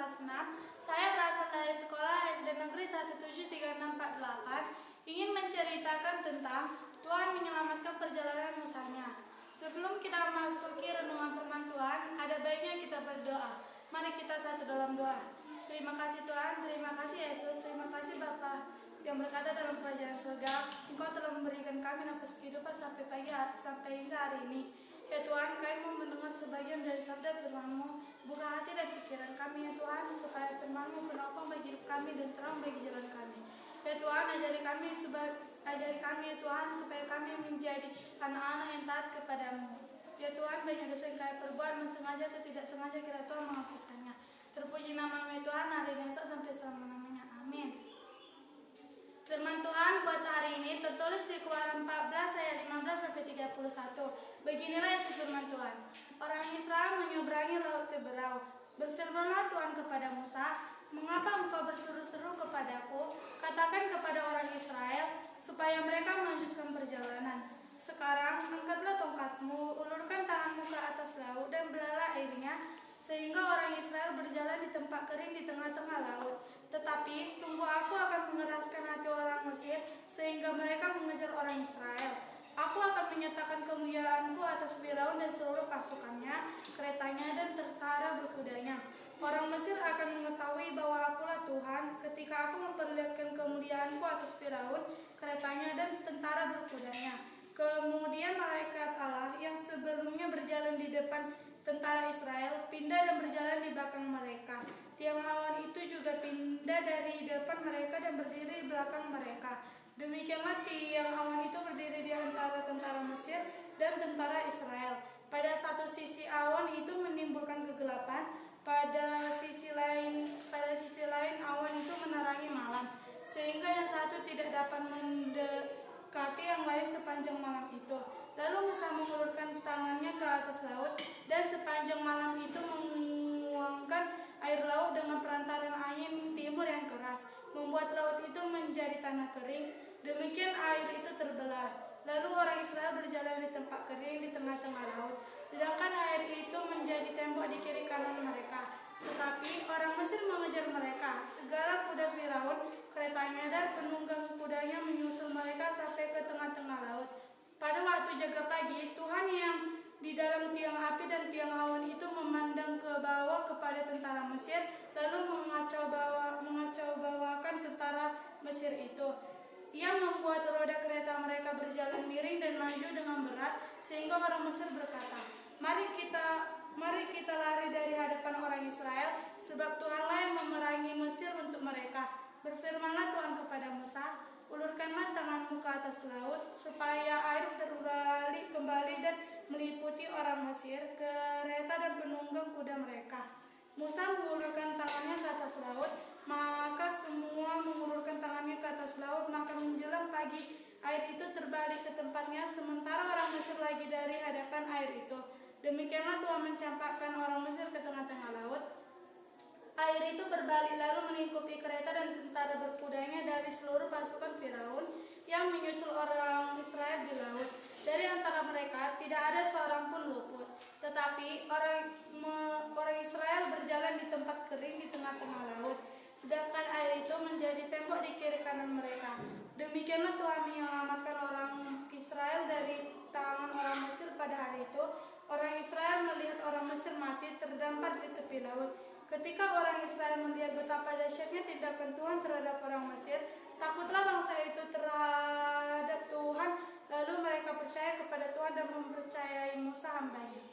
kelas 6. Saya berasal dari sekolah SD Negeri 173648, ingin menceritakan tentang Tuhan menyelamatkan perjalanan Musanya. Sebelum kita masuki renungan firman Tuhan, ada baiknya kita berdoa. Mari kita satu dalam doa. Terima kasih Tuhan, terima kasih Yesus, terima kasih Bapa yang berkata dalam kerajaan surga, Engkau telah memberikan kami nafas kehidupan sampai hingga hari ini. Ya Tuhan, kami mau mendengar sebagian dari sabda firman-Mu. Buka hati dan pikiran kami ya Tuhan, supaya firman-Mu penopang bagi hidup kami dan terang bagi jalan kami. Ya Tuhan, ajari kami ya Tuhan, supaya kami menjadi anak-anak yang taat kepadamu. Ya Tuhan, banyak dosa yang kami perbuat, sengaja atau tidak sengaja, kira Tuhan menghapuskannya. Terpuji nama-Mu ya Tuhan, hari ini sampai selama-lamanya. Amin. Firman Tuhan buat hari ini tertulis di Keluaran 14 ayat 15 sampai 31. Beginilah isi firman Tuhan. Orang Israel menyeberangi laut Teberau. Berfirmanlah Tuhan kepada Musa, "Mengapa engkau berseru-seru kepadaku? Katakan kepada orang Israel supaya mereka melanjutkan perjalanan. Sekarang angkatlah tongkatmu, ulurkan tanganmu ke atas laut dan belalah airnya, sehingga orang Israel berjalan di tempat kering di tengah-tengah laut. Tetapi sungguh aku akan mengeraskan hati orang Mesir sehingga mereka mengejar orang Israel. Aku akan menyatakan kemuliaanku atas Firaun dan seluruh pasukannya, keretanya dan tentara berkudanya. Orang Mesir akan mengetahui bahwa akulah Tuhan ketika aku memperlihatkan kemuliaanku atas Firaun, keretanya dan tentara berkudanya." Kemudian malaikat Allah yang sebelumnya berjalan di depan tentara Israel pindah dan berjalan di belakang mereka. Tiang awan itu juga pindah dari depan mereka dan berdiri di belakang mereka. Demikianlah tiang awan itu berdiri di antara tentara Mesir dan tentara Israel. Pada satu sisi awan itu menimbulkan kegelapan, pada sisi lain awan itu menerangi malam, sehingga yang satu tidak dapat mendekati yang lain sepanjang malam itu. Lalu Musa mengulurkan tangannya ke atas laut, dan sepanjang malam itu menguangkan air laut dengan perantaran angin timur yang keras, membuat laut itu menjadi tanah kering. Demikian air itu terbelah. Lalu orang Israel berjalan di tempat kering di tengah-tengah laut, sedangkan air itu menjadi tembok di kiri kanan mereka. Tetapi orang Mesir mengejar mereka. Segala kuda Firaun, keretanya dan penunggang kudanya menyusul mereka sampai ke tengah-tengah laut. Pada waktu jaga pagi, Tuhan yang di dalam tiang api dan tiang awan itu memandang ke bawah kepada tentara Mesir, lalu mengacau-bawakan tentara Mesir itu. Ia membuat roda kereta mereka berjalan miring dan maju dengan berat, sehingga orang Mesir berkata, Mari kita lari dari hadapan orang Israel, sebab Tuhanlah yang memerangi Mesir untuk mereka." Berfirmanlah Tuhan kepada Musa, "Ulurkanlah tanganmu ke atas laut, supaya air terbalik kembali dan meliputi orang Mesir, kereta dan penunggang kuda mereka." Musa mengulurkan tangannya ke atas laut, maka semua mengulurkan tangannya ke atas laut, maka menjelang pagi air itu terbalik ke tempatnya, sementara orang Mesir lagi dari hadapan air itu. Demikianlah Tuhan mencampakkan orang Mesir ke tengah-tengah laut. Air itu berbalik lalu melingkupi kereta dan tentara berkudanya dari seluruh pasukan Firaun yang menyusul orang Israel di laut. Dari antara mereka tidak ada seorang pun luput. Tetapi orang Israel berjalan di tempat kering di tengah-tengah laut, sedangkan air itu menjadi tembok di kiri kanan mereka. Demikianlah Tuhan menyelamatkan orang Israel dari tangan orang Mesir pada hari itu. Orang Israel melihat orang Mesir mati terdampar di tepi laut. Ketika orang Israel melihat betapa dahsyatnya tindakan Tuhan terhadap orang Mesir, takutlah bangsa itu terhadap Tuhan. Lalu mereka percaya kepada Tuhan dan mempercayai Musa hamba-Nya.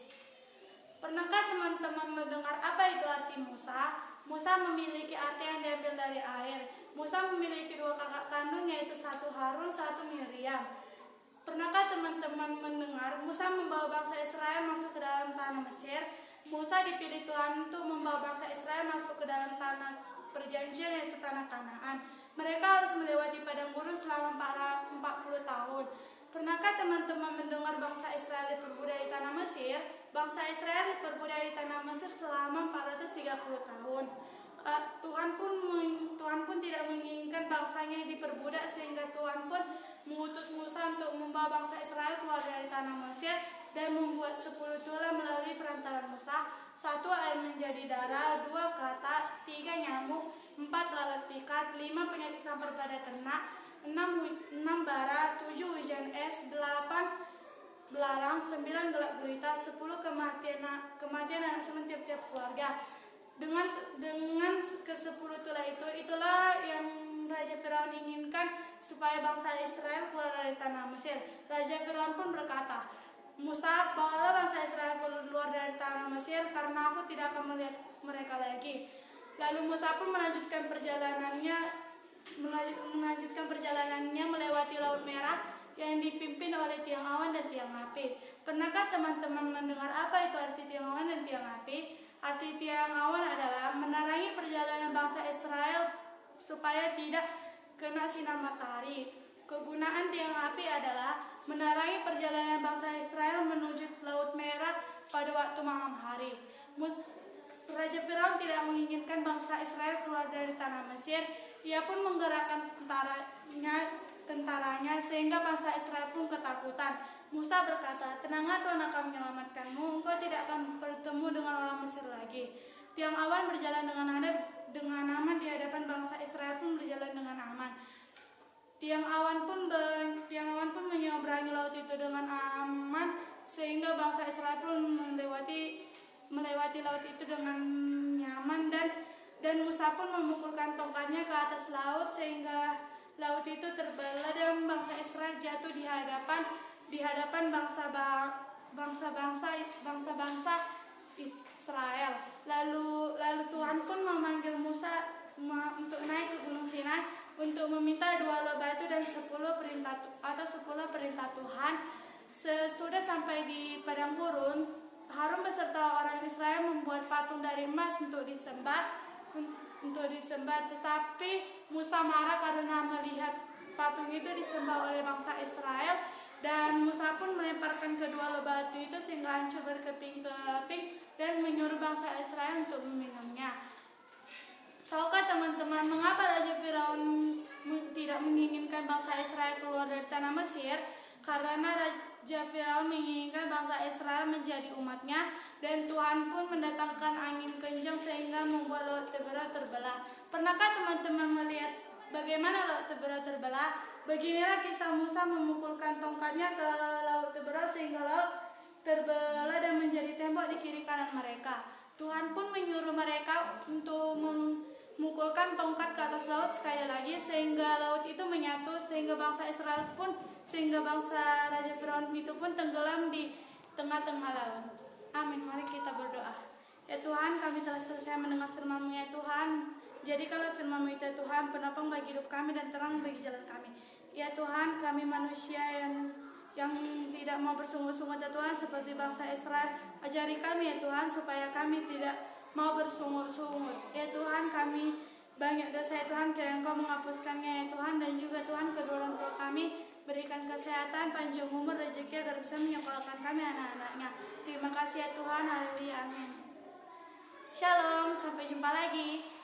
Pernahkah teman-teman mendengar apa itu arti Musa? Musa memiliki arti yang diambil dari air. Musa memiliki dua kakak kandung, yaitu satu Harun, satu Miriam. Pernahkah teman-teman mendengar Musa membawa bangsa Israel masuk ke dalam tanah Mesir? Musa dipilih Tuhan untuk membawa bangsa Israel masuk ke dalam tanah perjanjian, yaitu tanah Kanaan. Mereka harus melewati padang gurun selama 40 tahun. Pernahkah teman-teman mendengar bangsa Israel diperbudak di tanah Mesir? Bangsa Israel diperbudak di tanah Mesir selama 430 tahun. Tuhan Tuhan pun tidak menginginkan bangsanya diperbudak, sehingga Tuhan pun mengutus Musa untuk membawa bangsa Israel keluar dari tanah Mesir dan membuat 10 tulah melalui perantaran Musa. 1. Air menjadi darah, 2. Katak, 3. Nyamuk, 4. Lalat pikat, 5. Penyakit sampar pada ternak, 6 bara, 7. Hujan es, 8. Belalang, 9. Gelap gulita, 10. Kematian anak sulung tiap-tiap keluarga. Dengan ke-10 itulah yang Raja Firaun inginkan supaya bangsa Israel keluar dari tanah Mesir. Raja Firaun pun berkata, Musa, bawalah bangsa Israel keluar dari tanah Mesir, karena aku tidak akan melihat mereka lagi. Lalu Musa pun melanjutkan perjalanannya melewati Laut Merah yang dipimpin oleh tiang awan dan tiang api. Pernahkah teman-teman mendengar apa itu arti tiang awan dan tiang api? Arti tiang awan adalah menerangi perjalanan bangsa Israel supaya tidak kena sinar matahari. Kegunaan tiang api adalah menerangi perjalanan bangsa Israel menuju Laut Merah pada waktu malam hari. Raja Firaun tidak menginginkan bangsa Israel keluar dari tanah Mesir. Ia pun menggerakkan tentaranya sehingga bangsa Israel pun ketakutan. Musa berkata, tenanglah, Tuhan akan menyelamatkanmu, engkau tidak akan bertemu dengan orang Mesir lagi. Tiang awan berjalan dengan aman di hadapan bangsa Israel pun berjalan dengan aman. Tiang awan pun menyeberangi laut itu dengan aman, sehingga bangsa Israel pun melewati laut itu dengan nyaman, dan Musa pun memukulkan tongkatnya ke atas laut sehingga laut itu terbelah dan bangsa Israel jatuh di hadapan bangsa-bangsa Israel. Lalu Tuhan pun memanggil Musa untuk naik ke Gunung Sinai untuk meminta 2 batu dan 10 perintah Tuhan. Sesudah sampai di padang gurun, Harun beserta orang Israel membuat patung dari emas untuk disembah. Tetapi Musa marah karena melihat patung itu disembah oleh bangsa Israel, dan Musa pun melemparkan kedua batu itu sehingga hancur berkeping-keping dan menyuruh bangsa Israel untuk meminumnya. Tahukah teman-teman mengapa Raja Firaun tidak menginginkan bangsa Israel keluar dari tanah Mesir? Karena Raja Firaun menginginkan bangsa Israel menjadi umatnya, dan Tuhan pun mendatangkan angin kencang sehingga membuat laut terbelah. Pernahkah teman-teman melihat bagaimana laut terbelah? Beginilah kisah Musa memukulkan tongkatnya ke laut terbelah sehingga laut terbelah dan menjadi tembok di kiri kanan mereka. Tuhan pun menyuruh mereka untuk memukulkan tongkat ke atas laut sekali lagi sehingga laut itu menyatu, sehingga bangsa Raja Firaun itu pun tenggelam di tengah-tengah laut. Amin. Mari kita berdoa. Ya Tuhan, kami telah selesai mendengar firman-Mu ya Tuhan. Jadikanlah firman-Mu itu ya Tuhan penopang bagi hidup kami dan terang bagi jalan kami. Ya Tuhan, kami manusia yang tidak mau bersungguh-sungguh ya Tuhan seperti bangsa Israel. Ajari kami ya Tuhan supaya kami tidak mau bersungguh-sungguh. Ya Tuhan, kami banyak dosa ya Tuhan, kiranya Engkau menghapuskannya ya Tuhan, dan juga Tuhan kedua orang tua kami berikan kesehatan, panjang umur, rezeki agar bisa menyekolahkan kami anak-anaknya. Terima kasih ya Tuhan. Haleluya. Amin. Shalom, sampai jumpa lagi.